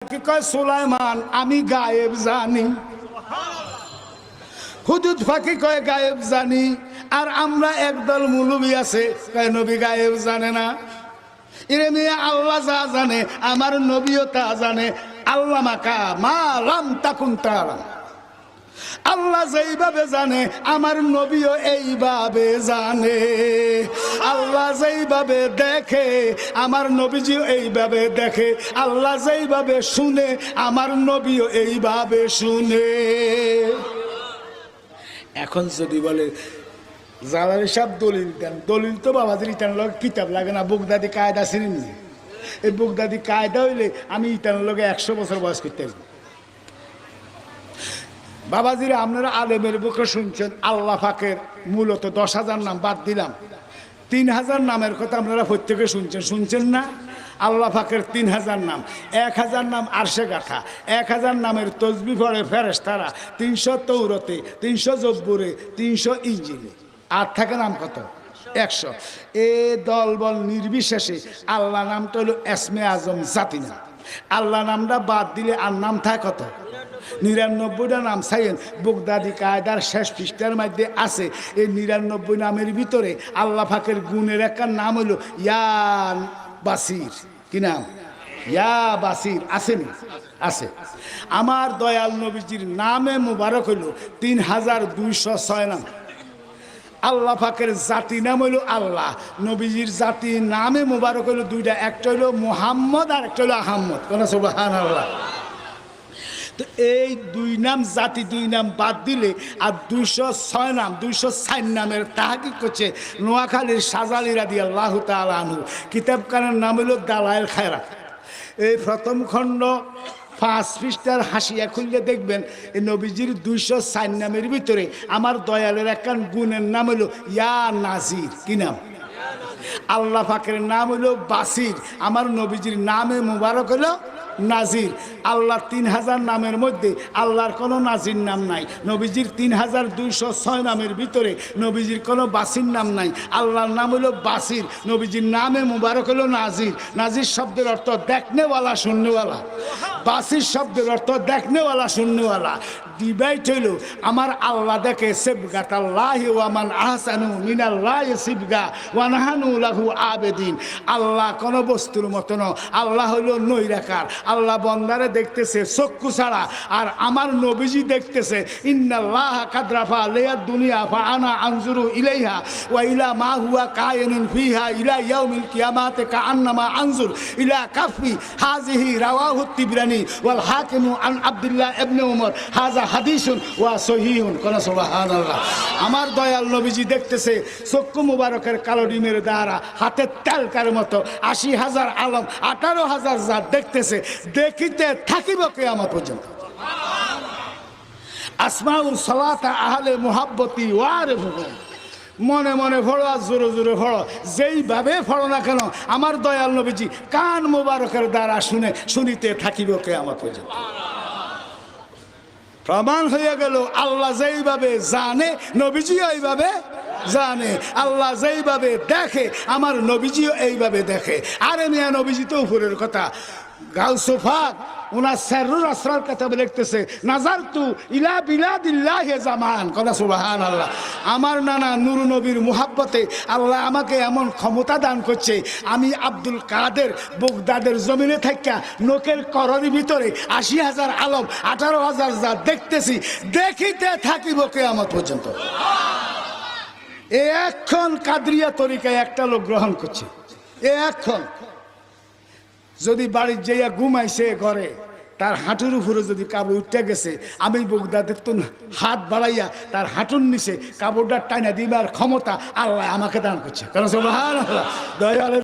কি কয় সুলাইমান আমি গায়েব জানি, হুদুদ ফাঁকি কয় গায়েব জানি। আর আমরা একদল মুলুবি আছে কয় নবী গায়েব জানে না। এরে মেয়ে আল্লাহ যা জানে আমার নবীও তা জানে। আল্লাহ মাকা মা লাম তাকুন তাআলাম, আল্লাহ যেইভাবে জানে আমার নবীও এইভাবে জানে। আল্লাহ যেইভাবে দেখে আমার নবীজিও এইভাবে দেখে। আল্লাহ যেইভাবে শুনে আমার নবীও এইভাবে শুনে। এখন যদি বলে জালালি সাহেব দলিল দেন, দলিল তো বাবাজির ইটানোর লগে কিতাব লাগে না, বুগদাদি কায়দা ছিলেন না। এই বুগদাদি কায়দা হইলে আমি ইটানোর লগে 100 বছর বয়স করতে পারবো। বাবাজিরা আপনারা আলেমের বুকে শুনছেন আল্লাহ পাকের মূলত 10,000 নাম বাদ দিলাম, 3,000 নামের কথা আপনারা প্রত্যেকে শুনছেন না? আল্লাহ পাকের 3,000 নাম, 1,000 নাম আরশে গাঁথা, 1,000 নামের তসবিহ পড়ে ফেরেশতারা, 300 তৌরাতে, 300 জব্বুরে, 300 ইঞ্জিলে। আর থাকে নাম কত? 100। এ দল বল নির্বিশেষে আল্লাহ নামটা হলো এসমে আজম জাতি নাম। আল্লাহ নামটা বাদ দিলে আর নাম থাকে কত? 99টা নাম চাইয়েন বুগদাদি কায়দার শেষ পৃষ্ঠার মধ্যে আছে। এই 99 নামের ভিতরে আল্লাহ পাকের গুণের একটা নাম হলো ইয়া বাসির। কি নাম? ইয়া বাসির। আসেনি? আছে। আমার দয়াল নবীজির নামে মুবারক হইল 3206 নাম। আল্লাহ পাকের জাতি নাম হইল আল্লাহ, নবীজির জাতি নামে মুবারক হইল 2টা, একটা হইল মুহাম্মদ আর একটা হইল আহম্মদ। কোন সুবহানাল্লাহ। তো এই 2 নাম জাতি 2 নাম বাদ দিলে আর 206 নাম 204 নামের তাহকিক করছে নোয়াখালীর শাহজালি রাদিয়াল্লাহু তাআলা আনহু। কিতাবখানার নাম হলো দালায়েল খায়রাত। এই প্রথম খণ্ড 5 পৃষ্ঠার হাসিয়া খুললে দেখবেন এই নবীজির 204 নামের ভিতরে আমার দয়ালের একখান গুণের নাম হলো ইয়া নাজির। কি নাম? আল্লাহ পাকের নাম হলো বাসির, আমার নবীজির নামে মুবারক হলো নাজির। আল্লাহ 3,000 নামের মধ্যে আল্লাহর কোনো নাজির নাম নাই। নবীজির 3206 নামের ভিতরে নবীজির কোনো বাসির নাম নাই। আল্লাহর নাম হলো বাসির, নবীজির নামে মুবারক হলো নাজির। নাজির শব্দের অর্থ দেখনেওয়ালা শুননেওয়ালা, বাসির শব্দের অর্থ দেখনেওয়ালা শুননেওয়ালা। ডিভাইড হইল আমার আল্লাহ দেখে সিবগাতাল্লাহি ওয়া মান আহসানু মিনাল্লাহি সিবগা ওয়া নাহানু লাহু আবেদিন। আল্লাহ কোন বস্তুর মতো না, আল্লাহ হইল নৈরাকার। আল্লাহ বন্দারে দেখতেছে চক্ষু ছাড়া, আর আমার নবীজি দেখতেছে ইন্নাল্লাহা কাদ রাফা আলাইয়াদ দুনিয়া ফা আনা আনজুরু ইলাইহা ওয়া ইলা মা হুয়া কায়িনুন ফিহা ইলা ইয়াউমিল কিয়ামাতি কাআন্নামা আনজুর ইলা কাফি হাযিহি রাওয়াহু তিবরানি ওয়াল হাকিমু আন আব্দুল্লাহ ইবনে উমর হাযা হাদিসুন ওয়া সহিহুন। কোন সুবহানাল্লাহ। আমার দয়াল নবীজি দেখতেছে চক্ষু মুবারকের কালো ডিমের দ্বারা হাতের তেলকার মতো 80,000 আলম 18,000 জাত দেখতেছে, দেখিতে থাকিব কিয়ামত পর্যন্ত। আসমাউল সালাতা আহলে মুহাব্বতি ওয়ারিফুহুম। মনে মনে পড়ো আর জোরে জোরে পড়ো, যেইভাবে পড়ো না কেন আমার দয়াল নবীজি কান মুবারকের দ্বারা শুনিতে থাকিব কিয়ামত পর্যন্ত। প্রমাণ হয়ে গেল আল্লাহ যেইভাবে জানে নবীজিও এইভাবে জানে। আল্লাহ যেইভাবে দেখে আমার নবীজিও এইভাবে দেখে। আরে মিয়া নবীজি তো উপরের কথা। গাউসুফাক ওনার সাররুল আসরার কিতাবে লিখতেছে নাজারতু ইলা বিলাদিল্লাহি জামান। কোন সুবহানাল্লাহ। আমার নানা নূর নবীর মুহাব্বতে আল্লাহ আমাকে এমন ক্ষমতা দান করছে, আমি আব্দুল কাদের বগদাদের জমিনে থাকা নোকের করর ভিতরে 80,000 আলম 18,000 জাত দেখতেছি, দেখিতে থাকিব কিয়ামত পর্যন্ত। এখন কাদরিয়া তরিকায় একটা লোক গ্রহণ করছে। এখন যদি বাড়ির যাইয়া ঘুমাইছে ঘরে, তার হাঁটুর উপরে যদি কাপড় উঠে গেছে, আমি বগদাদের তো হাত বাড়াইয়া তার হাঁটুর নিচে কাপড়টা টাইনা দিবার ক্ষমতা আল্লাহ আমাকে দান করছে। কারণ সুবহানাল্লাহ। দয়ালের